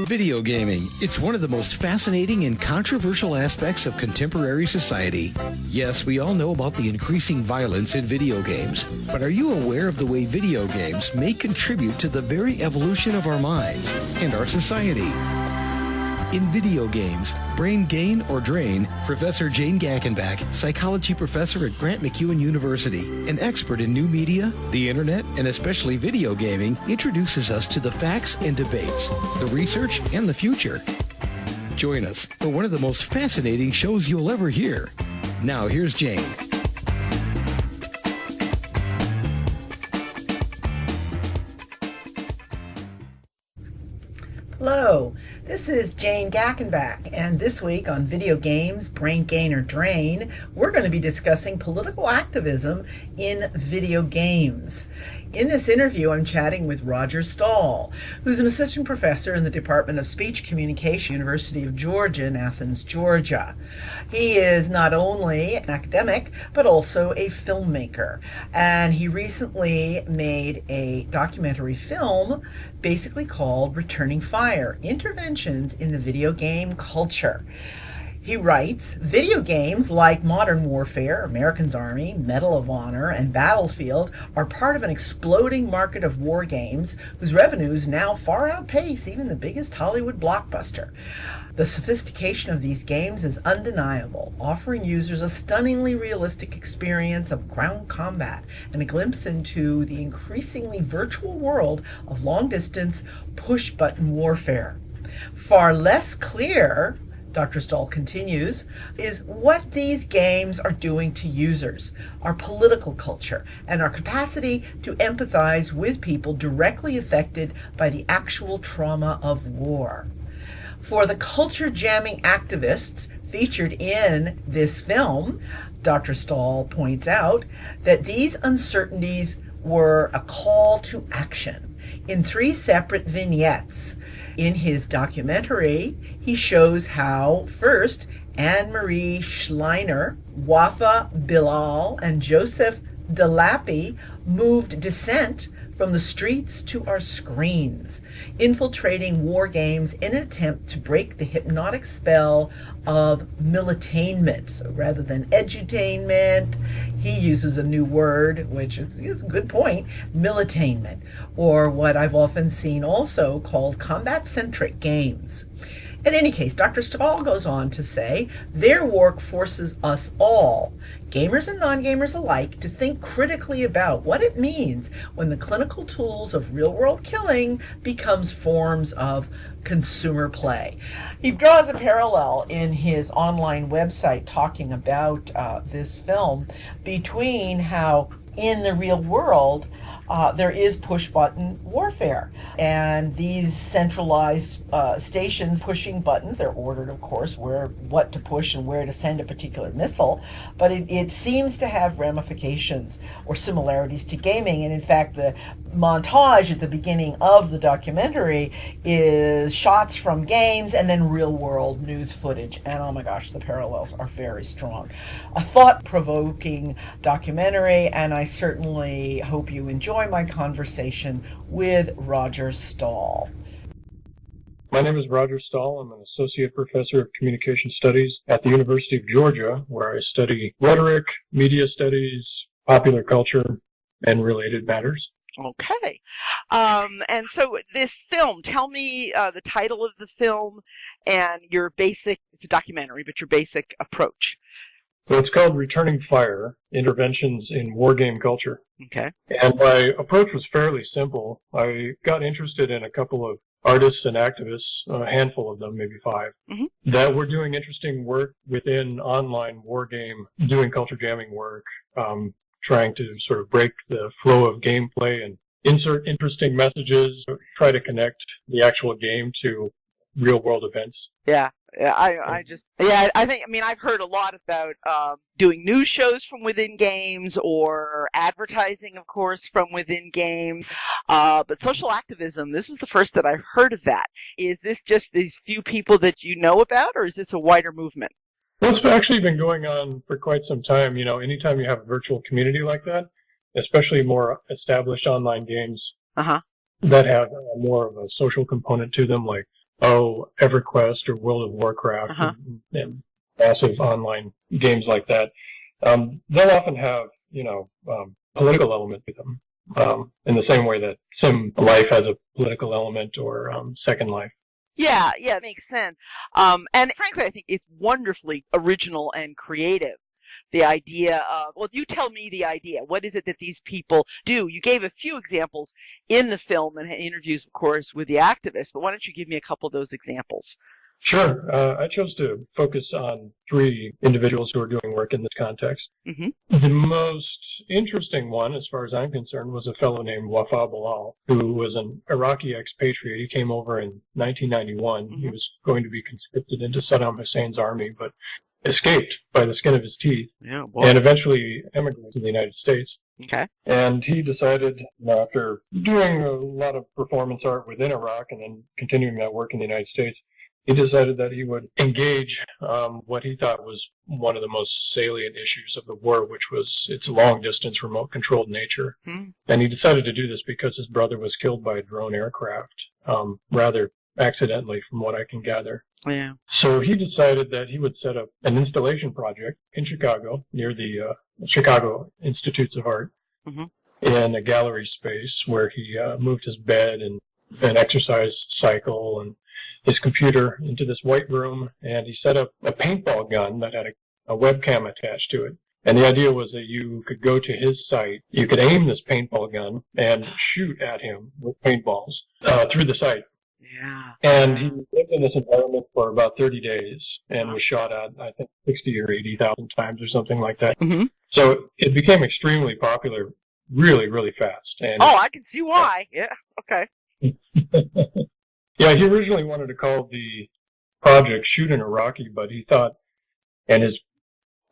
Video gaming. It's one of the most fascinating and controversial aspects of contemporary society. Yes, we all know about the increasing violence in video games, but are you aware of the way video games may contribute to the very evolution of our minds and our society? In Video Games, Brain Gain or Drain, Professor Jane Gackenbach, psychology professor at Grant MacEwan University, an expert in new media, the internet, and especially video gaming, introduces us to the facts and debates, the research, and the future. Join us for one of the most fascinating shows you'll ever hear. Now, here's Jane. Hello, this is Jane Gackenbach, and this week on Video Games, Brain Gain or Drain, we're going to be discussing political activism in video games. In this interview, I'm chatting with Roger Stahl, who's an assistant professor in the Department of Speech Communication, University of Georgia in Athens, Georgia. He is not only an academic, but also a filmmaker, and he recently made a documentary film basically called Returning Fire: Interventions in the Video Game Culture. He writes, video games like Modern Warfare, American's Army, Medal of Honor, and Battlefield are part of an exploding market of war games whose revenues now far outpace even the biggest Hollywood blockbuster. The sophistication of these games is undeniable, offering users a stunningly realistic experience of ground combat and a glimpse into the increasingly virtual world of long-distance, push-button warfare. Far less clear, Dr. Stahl continues, is what these games are doing to users, our political culture, and our capacity to empathize with people directly affected by the actual trauma of war. For the culture-jamming activists featured in this film, Dr. Stahl points out that these uncertainties were a call to action in 3 separate vignettes. In his documentary, he shows how, first, Anne-Marie Schleiner, Wafa Bilal, and Joseph Delappy moved dissent from the streets to our screens, infiltrating war games in an attempt to break the hypnotic spell of militainment. So rather than edutainment, he uses a new word, which is a good point, militainment, or what I've often seen also called combat-centric games. In any case, Dr. Stahl goes on to say, their work forces us all, gamers and non-gamers alike, to think critically about what it means when the clinical tools of real-world killing becomes forms of consumer play. He draws a parallel in his online website talking about this film between how in the real world there is push-button warfare, and these centralized stations pushing buttons, they're ordered, of course, what to push and where to send a particular missile, but it seems to have ramifications or similarities to gaming. And in fact, the montage at the beginning of the documentary is shots from games and then real-world news footage, and oh my gosh, the parallels are very strong. A thought-provoking documentary, and I certainly hope you enjoy my conversation with Roger Stahl. My name is Roger Stahl. I'm an associate professor of communication studies at the University of Georgia, where I study rhetoric, media studies, popular culture, and related matters. Okay. And so this film, tell me the title of the film and your basic, it's a documentary, but your basic approach. So it's called Returning Fire: Interventions in Wargame Culture. Okay. And my approach was fairly simple. I got interested in a couple of artists and activists, a handful of them, maybe 5, that were doing interesting work within online wargame, doing culture jamming work, trying to sort of break the flow of gameplay and insert interesting messages, try to connect the actual game to real world events. Yeah. I mean, I've heard a lot about doing news shows from within games or advertising, of course, from within games. But social activism, this is the first that I've heard of that. Is this just these few people that you know about, or is this a wider movement? Well, it's actually been going on for quite some time. You know, anytime you have a virtual community like that, especially more established online games that have more of a social component to them, like EverQuest or World of Warcraft and massive online games like that, they'll often have, political element to them, in the same way that Sim Life has a political element or Second Life. Yeah, it makes sense. And frankly, I think it's wonderfully original and creative. The idea of, well, you tell me the idea. What is it that these people do? You gave a few examples in the film and interviews, of course, with the activists, but why don't you give me a couple of those examples? Sure. I chose to focus on 3 individuals who are doing work in this context. Mm-hmm. The most interesting one, as far as I'm concerned, was a fellow named Wafa Bilal, who was an Iraqi expatriate. He came over in 1991. Mm-hmm. He was going to be conscripted into Saddam Hussein's army, but escaped by the skin of his teeth, and eventually emigrated to the United States. Okay. And he decided, after doing a lot of performance art within Iraq and then continuing that work in the United States, he decided that he would engage what he thought was one of the most salient issues of the war, which was its long-distance, remote-controlled nature. Hmm. And he decided to do this because his brother was killed by a drone aircraft, rather accidentally, from what I can gather. Yeah. So he decided that he would set up an installation project in Chicago, near the Chicago Institutes of Art, in a gallery space where he moved his bed and an exercise cycle and his computer into this white room, and he set up a paintball gun that had a webcam attached to it. And the idea was that you could go to his site, you could aim this paintball gun and shoot at him with paintballs through the site. Yeah. And he lived in this environment for about 30 days and was shot at, I think, 60 or 80,000 times or something like that. Mm-hmm. So it became extremely popular really, really fast. And I can see why. Yeah, okay. Yeah, he originally wanted to call the project Shoot an Iraqi, but he thought, and his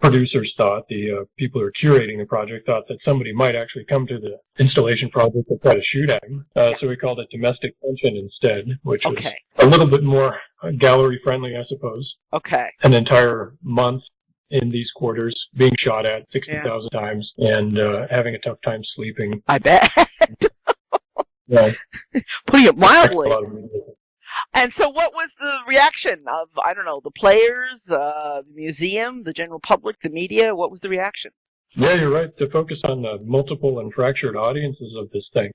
producers thought, the people who were curating the project thought that somebody might actually come to the installation project and try to shoot at him. So we called it Domestic Tension instead, which was a little bit more gallery-friendly, I suppose. Okay. An entire month in these quarters, being shot at 60,000 times, and having a tough time sleeping. I bet. Yeah. Putting it mildly. And so what was the reaction of, I don't know, the players, the museum, the general public, the media? What was the reaction? Yeah, you're right, to focus on the multiple and fractured audiences of this thing.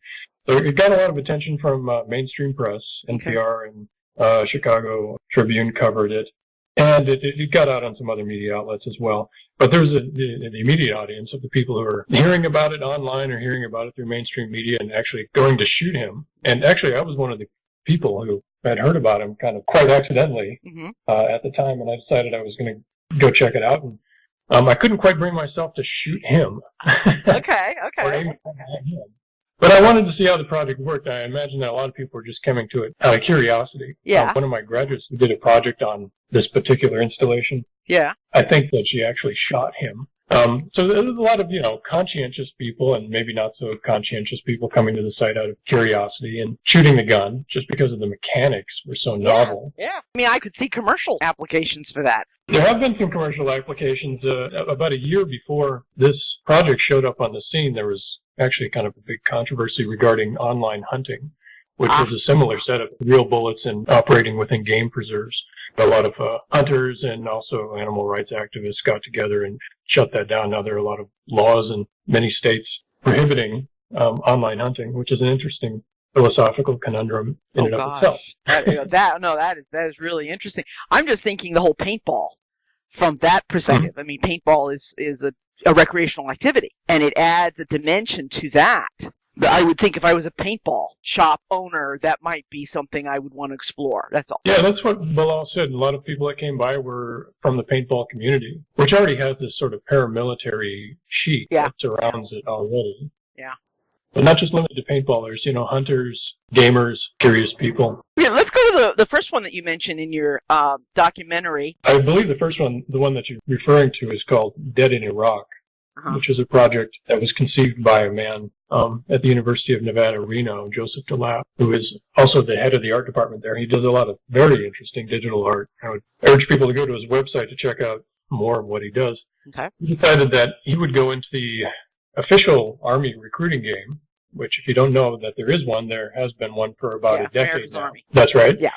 So it got a lot of attention from mainstream press. NPR and Chicago Tribune covered it. And it got out on some other media outlets as well. But there's the immediate audience of the people who are hearing about it online or hearing about it through mainstream media and actually going to shoot him. And actually, I was one of the people who had heard about him kind of quite accidentally at the time, and I decided I was going to go check it out. And I couldn't quite bring myself to shoot him. Okay. But I wanted to see how the project worked. I imagine that a lot of people were just coming to it out of curiosity. Yeah. One of my graduates who did a project on this particular installation. Yeah. I think that she actually shot him. So there's a lot of, conscientious people and maybe not so conscientious people coming to the site out of curiosity and shooting the gun just because of the mechanics were so novel. Yeah. I mean, I could see commercial applications for that. There have been some commercial applications. About a year before this project showed up on the scene, there was actually kind of a big controversy regarding online hunting, which was a similar setup, real bullets and operating within game preserves. A lot of hunters and also animal rights activists got together and shut that down. Now there are a lot of laws in many states prohibiting online hunting, which is an interesting philosophical conundrum in and of itself. That is really interesting. I'm just thinking the whole paintball from that perspective. I mean, paintball is a recreational activity, and it adds a dimension to that. I would think if I was a paintball shop owner, that might be something I would want to explore. That's all. Yeah, that's what Bilal said. A lot of people that came by were from the paintball community, which already has this sort of paramilitary chic that surrounds it already. Yeah. But not just limited to paintballers, hunters, gamers, curious people. Yeah, let's go to the first one that you mentioned in your documentary. I believe the first one, the one that you're referring to, is called Dead in Iraq, which is a project that was conceived by a man at the University of Nevada, Reno, Joseph Dept, who is also the head of the art department there. He does a lot of very interesting digital art. I would urge people to go to his website to check out more of what he does. Okay. He decided that he would go into the official Army recruiting game, which if you don't know that there is one, there has been one for about a decade now. Army. That's right. Yeah.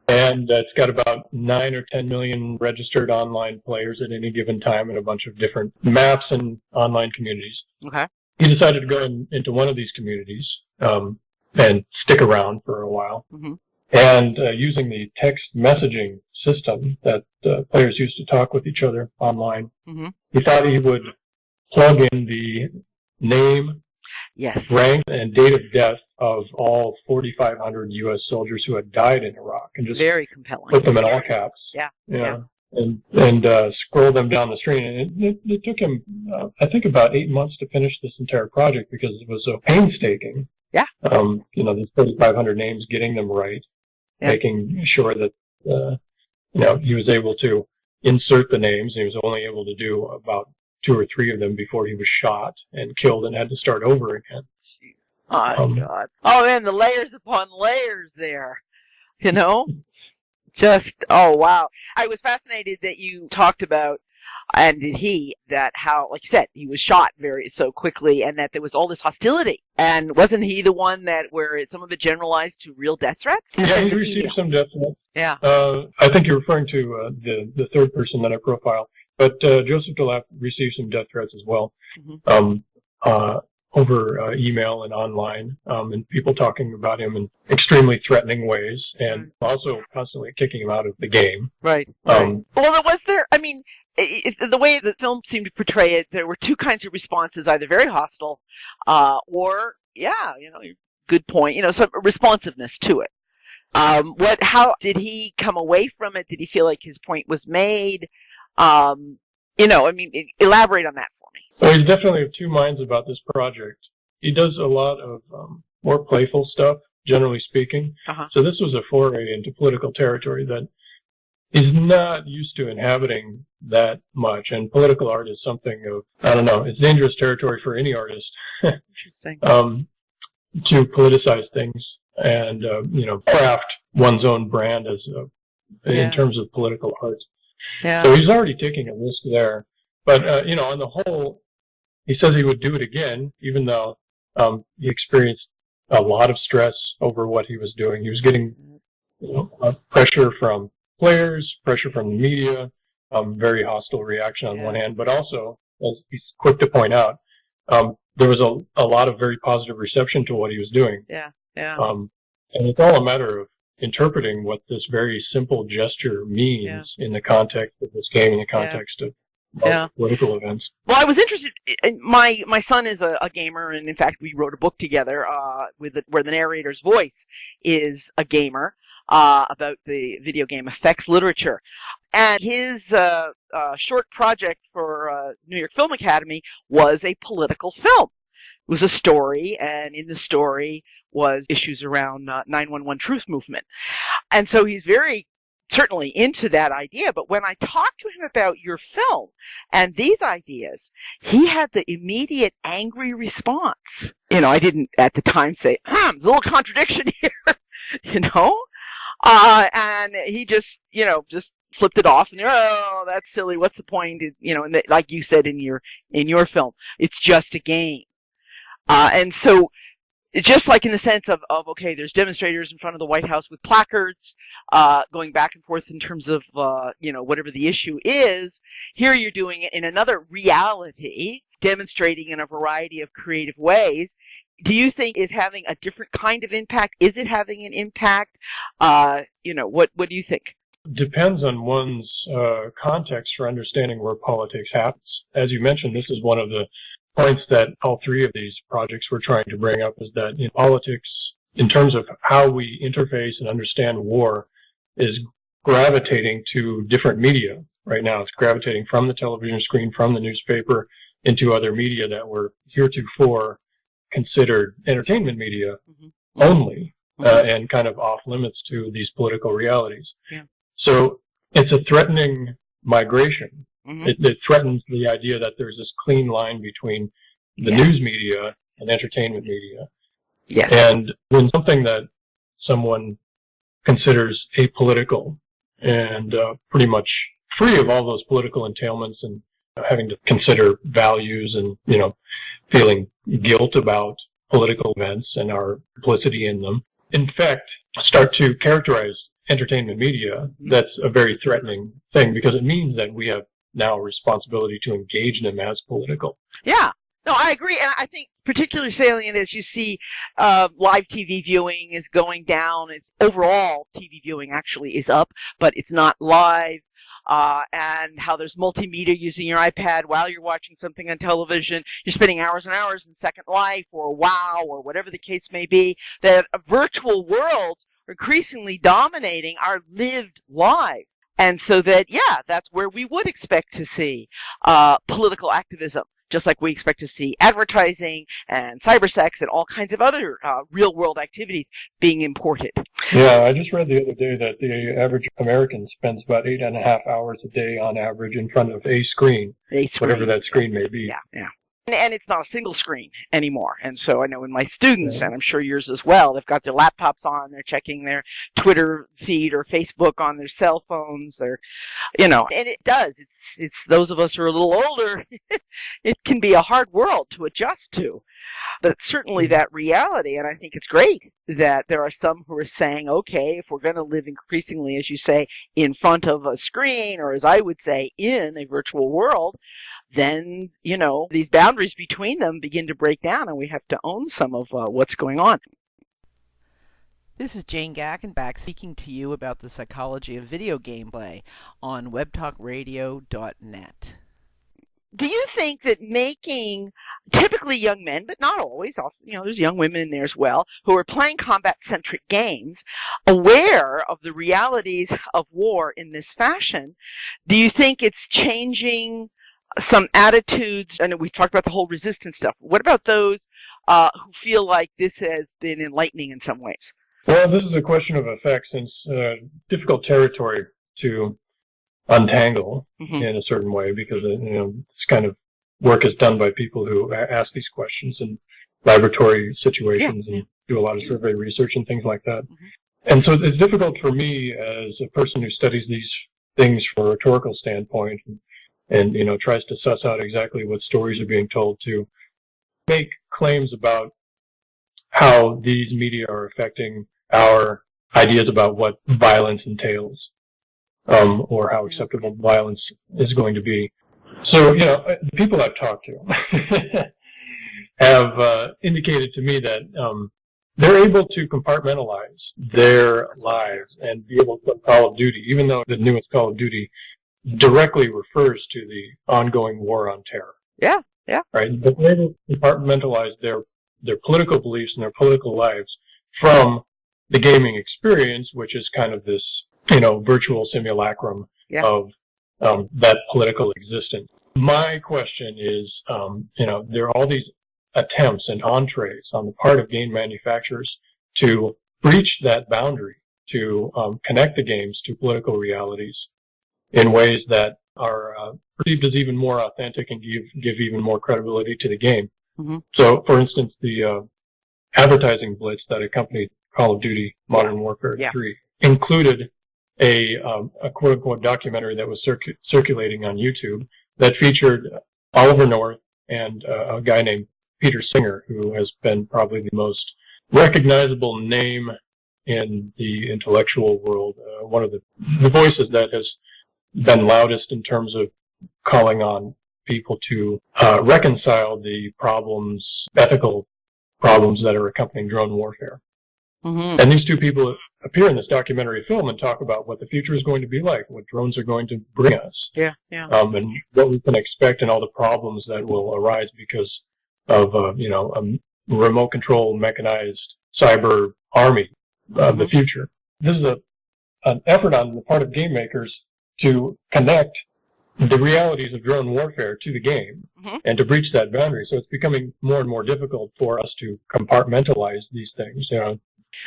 And it's got about 9 or 10 million registered online players at any given time in a bunch of different maps and online communities. Okay. He decided to go into one of these communities and stick around for a while. Mm-hmm. And using the text messaging system that players used to talk with each other online, mm-hmm. he thought he would plug in the name, yes. rank, and date of death of all 4,500 U.S. soldiers who had died in Iraq, and just very compelling. Put them in all caps. Yeah. And scroll them down the screen. And it took him, I think, about 8 months to finish this entire project because it was so painstaking. Yeah. These 3,500 names, getting them right, making sure that, he was able to insert the names. And he was only able to do about 2 or 3 of them before he was shot and killed and had to start over again. Oh, God. Oh, man, the layers upon layers there, Just, oh, wow. I was fascinated that you talked about, and did he, that how, like you said, he was shot so quickly and that there was all this hostility. And wasn't he the one where some of it generalized to real death threats? Yeah, he received some death threats. Yeah. I think you're referring to the third person that I profiled. But Joseph Dept received some death threats as well. Mm-hmm. Over email and online, and people talking about him in extremely threatening ways, and also constantly kicking him out of the game. Right. Well, the way the film seemed to portray it, there were 2 kinds of responses, either very hostile, or, good point, some responsiveness to it. How did he come away from it? Did he feel like his point was made? Elaborate on that for me. Well, he's definitely of 2 minds about this project. He does a lot of more playful stuff, generally speaking. Uh-huh. So this was a foray into political territory that he's not used to inhabiting that much. And political art is something of, it's dangerous territory for any artist. Interesting. To politicize things and, craft one's own brand in terms of political art. Yeah. So he's already taking a risk there. But, on the whole, he says he would do it again, even though he experienced a lot of stress over what he was doing. He was getting pressure from players, pressure from the media, very hostile reaction on one hand, but also, as he's quick to point out, there was a lot of very positive reception to what he was doing. Yeah. And it's all a matter of interpreting what this very simple gesture means in the context of this game, in the context of political events. Well, I was interested. My son is a gamer, and in fact, we wrote a book together where the narrator's voice is a gamer about the video game effects literature. And his short project for New York Film Academy was a political film. It was a story, and in the story was issues around 911 Truth Movement. And so he's very certainly into that idea, but when I talked to him about your film and these ideas, he had the immediate angry response. I didn't at the time say, there's a little contradiction here, and he just flipped it off and, oh, that's silly, what's the point? And like you said in your film, it's just a game. And so, just like in the sense of okay, there's demonstrators in front of the White House with placards, going back and forth in terms of, whatever the issue is, here you're doing it in another reality, demonstrating in a variety of creative ways. Do you think it's having a different kind of impact? Is it having an impact? What do you think? Depends on one's context for understanding where politics happens. As you mentioned, this is one of the points that all 3 of these projects were trying to bring up, is that in politics, in terms of how we interface and understand war, is gravitating to different media right now. It's gravitating from the television screen, from the newspaper, into other media that were heretofore considered entertainment media only, and kind of off limits to these political realities. Yeah. So it's a threatening migration. It threatens the idea that there's this clean line between the news media and entertainment media. Yes. And when something that someone considers apolitical and pretty much free of all those political entailments and having to consider values and, feeling guilt about political events and our complicity in them, in fact, start to characterize entertainment media, that's a very threatening thing because it means that we have now a responsibility to engage them as political. Yeah. No, I agree, and I think particularly salient as you see live TV viewing is going down. It's overall TV viewing actually is up, but it's not live. And how there's multimedia using your iPad while you're watching something on television. You're spending hours and hours in Second Life or WoW or whatever the case may be. That virtual worlds are increasingly dominating our lived lives. And so that, yeah, that's where we would expect to see political activism, just like we expect to see advertising and cybersex and all kinds of other real-world activities being imported. Yeah, I just read the other day that the average American spends about 8.5 hours a day on average in front of a screen, whatever that screen may be. Yeah, yeah. And it's not a single screen anymore. And so I know in my students, and I'm sure yours as well, they've got their laptops on, they're checking their Twitter feed or Facebook on their cell phones. They're, and it does. It's those of us who are a little older, it can be a hard world to adjust to. But certainly that reality, and I think it's great that there are some who are saying, okay, if we're going to live increasingly, as you say, in front of a screen, or as I would say, in a virtual world, then, these boundaries between them begin to break down, and we have to own some of what's going on. This is Jane Gackenbach speaking to you about the psychology of video gameplay on webtalkradio.net. Do you think that making typically young men, but not always, also, there's young women in there as well, who are playing combat-centric games, aware of the realities of war in this fashion, do you think it's changing some attitudes? I know we've talked about the whole resistance stuff. What about those who feel like this has been enlightening in some ways? Well, this is a question of effects, and it's difficult territory to untangle in a certain way because this kind of work is done by people who ask these questions in laboratory situations and do a lot of survey research and things like that. And so it's difficult for me as a person who studies these things from a rhetorical standpoint and tries to suss out exactly what stories are being told to make claims about how these media are affecting our ideas about what violence entails, or how acceptable violence is going to be. So, the people I've talked to have indicated to me that they're able to compartmentalize their lives and be able to play Call of Duty, even though the newest Call of Duty directly refers to the ongoing war on terror. Yeah, yeah. Right? But they're able to compartmentalize their political beliefs and their political lives from the gaming experience, which is kind of this, virtual simulacrum of that political existence. My question is, there are all these attempts and entrees on the part of game manufacturers to breach that boundary, to connect the games to political realities in ways that are perceived as even more authentic and give even more credibility to the game. So, for instance, the advertising blitz that accompanied Call of Duty Modern Warfare 3 included a quote-unquote documentary that was circulating on YouTube that featured Oliver North and a guy named Peter Singer, who has been probably the most recognizable name in the intellectual world, one of the voices that has been loudest in terms of calling on people to reconcile the ethical problems that are accompanying drone warfare. And these two people appear in this documentary film and talk about what the future is going to be like, what drones are going to bring us, and what we can expect and all the problems that will arise because of a remote control mechanized cyber army of the future. This is an effort on the part of game makers to connect the realities of drone warfare to the game and to breach that boundary. So it's becoming more and more difficult for us to compartmentalize these things.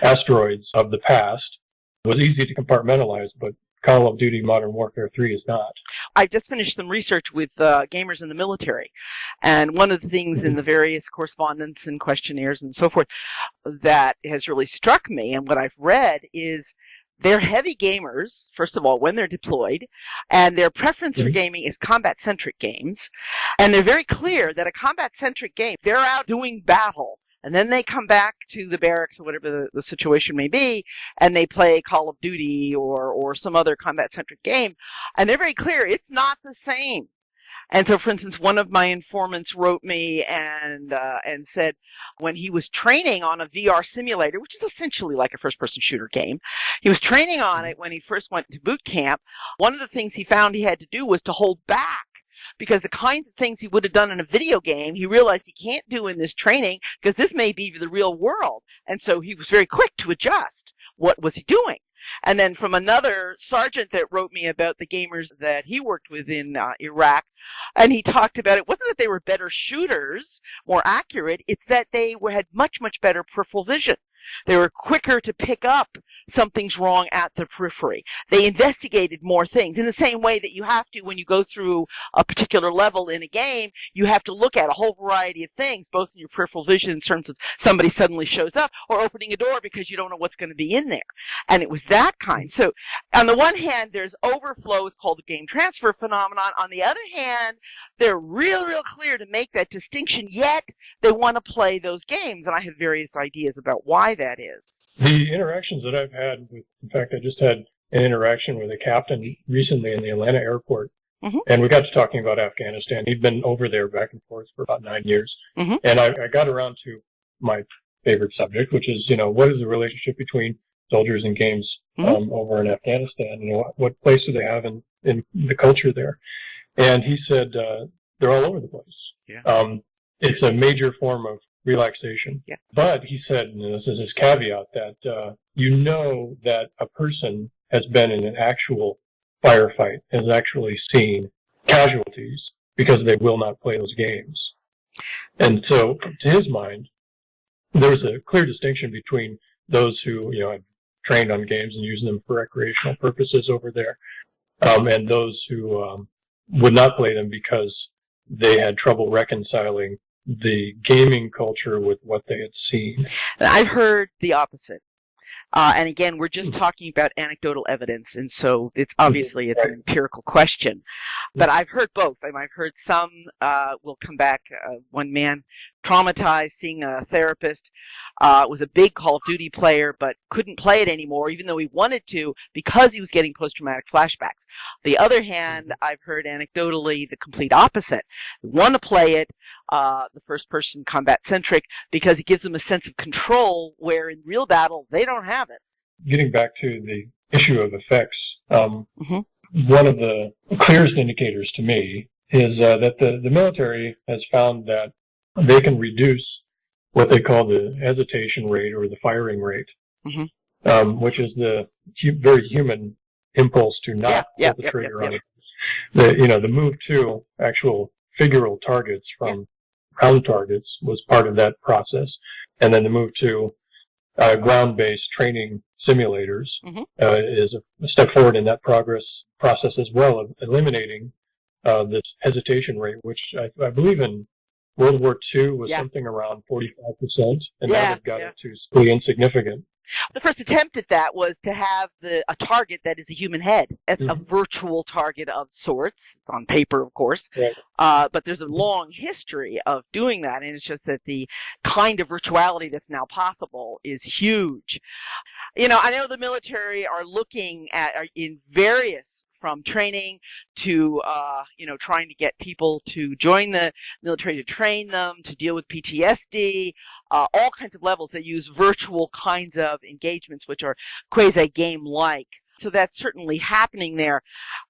Asteroids of the past was easy to compartmentalize, but Call of Duty Modern Warfare 3 is not. I just finished some research with gamers in the military, and one of the things in the various correspondence and questionnaires and so forth that has really struck me, and what I've read, is they're heavy gamers, first of all, when they're deployed, and their preference for gaming is combat-centric games, and they're very clear that a combat-centric game, they're out doing battle. and then they come back to the barracks or whatever the situation may be, and they play Call of Duty or some other combat-centric game, and they're very clear, it's not the same. And so, for instance, one of my informants wrote me and said when he was training on a VR simulator, which is essentially like a first-person shooter game, he was training on it when he first went to boot camp. One of the things he found he had to do was to hold back, because the kinds of things he would have done in a video game, he realized he can't do in this training because this may be the real world. And so he was very quick to adjust. What was he doing? And then from another sergeant that wrote me about the gamers that he worked with in Iraq, and he talked about it wasn't that they were better shooters, more accurate, it's that they had much, much better peripheral vision. They were quicker to pick up something's wrong at the periphery. They investigated more things in the same way that you have to when you go through a particular level in a game. You have to look at a whole variety of things, both in your peripheral vision in terms of somebody suddenly shows up or opening a door because you don't know what's going to be in there. And it was that kind. So on the one hand, there's overflow. It's called the game transfer phenomenon. On the other hand, they're real clear to make that distinction, yet they want to play those games. And I have various ideas about why that is. The interactions that I've had with, in fact, I just had an interaction with a captain recently in the Atlanta airport, and we got to talking about Afghanistan. He'd been over there back and forth for about 9 years, and I got around to my favorite subject, which is, what is the relationship between soldiers and games over in Afghanistan? What place do they have in the culture there? And he said they're all over the place. Yeah. It's a major form of relaxation. Yeah. But he said, and this is his caveat, that that a person has been in an actual firefight, has actually seen casualties because they will not play those games. And so, to his mind, there's a clear distinction between those who, have trained on games and use them for recreational purposes over there, and those who would not play them because they had trouble reconciling the gaming culture with what they had seen. I've heard the opposite. And again, we're just talking about anecdotal evidence, and so it's obviously it's an empirical question. But I've heard both. I've heard some will come back. One man traumatized, seeing a therapist, was a big Call of Duty player, but couldn't play it anymore, even though he wanted to, because he was getting post-traumatic flashbacks. The other hand, I've heard anecdotally the complete opposite. They want to play it, the first-person combat-centric, because it gives them a sense of control, where in real battle, they don't have it. Getting back to the issue of effects, one of the clearest indicators to me is that the military has found that they can reduce what they call the hesitation rate or the firing rate, which is the very human impulse to not pull the trigger on it. The move to actual figural targets from ground targets was part of that process, and then the move to ground-based training simulators is a step forward in that process as well, of eliminating this hesitation rate, which I believe in World War II was something around 45%, and now they've got it to really insignificant. The first attempt at that was to have a target that is a human head. It's a virtual target of sorts. It's on paper, of course. Right. But there's a long history of doing that, and it's just that the kind of virtuality that's now possible is huge. I know the military are looking at, in various, from training to, trying to get people to join the military, to train them, to deal with PTSD, all kinds of levels. They use virtual kinds of engagements, which are quasi-game-like. So that's certainly happening there,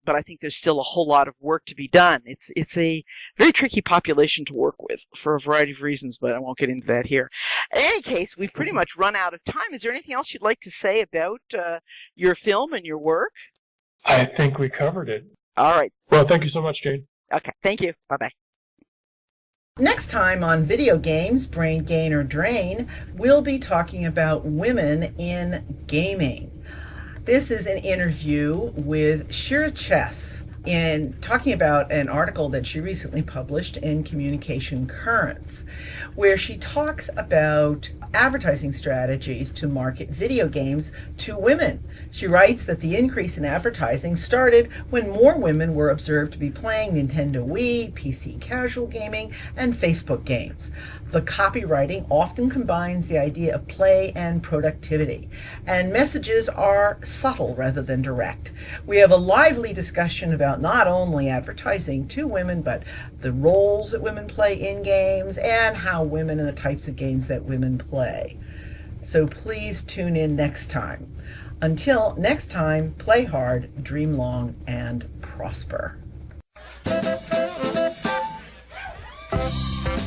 but I think there's still a whole lot of work to be done. It's a very tricky population to work with for a variety of reasons, but I won't get into that here. In any case, we've pretty much run out of time. Is there anything else you'd like to say about your film and your work? I think we covered it. All right. Well, thank you so much, Jane. Okay. Thank you. Bye-bye. Next time on Video Games, Brain Gain or Drain, we'll be talking about women in gaming. This is an interview with Shira Chess in talking about an article that she recently published in Communication Currents, where she talks about advertising strategies to market video games to women. She writes that the increase in advertising started when more women were observed to be playing Nintendo Wii, PC casual gaming, and Facebook games. The copywriting often combines the idea of play and productivity, and messages are subtle rather than direct. We have a lively discussion about not only advertising to women, but the roles that women play in games and how women and the types of games that women play. So please tune in next time. Until next time, play hard, dream long, and prosper.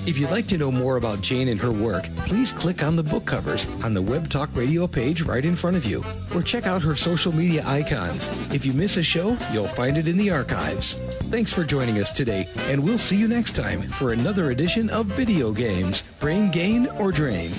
If you'd like to know more about Jane and her work, please click on the book covers on the Web Talk Radio page right in front of you, or check out her social media icons. If you miss a show, you'll find it in the archives. Thanks for joining us today, and we'll see you next time for another edition of Video Games, Brain Gain or Drain.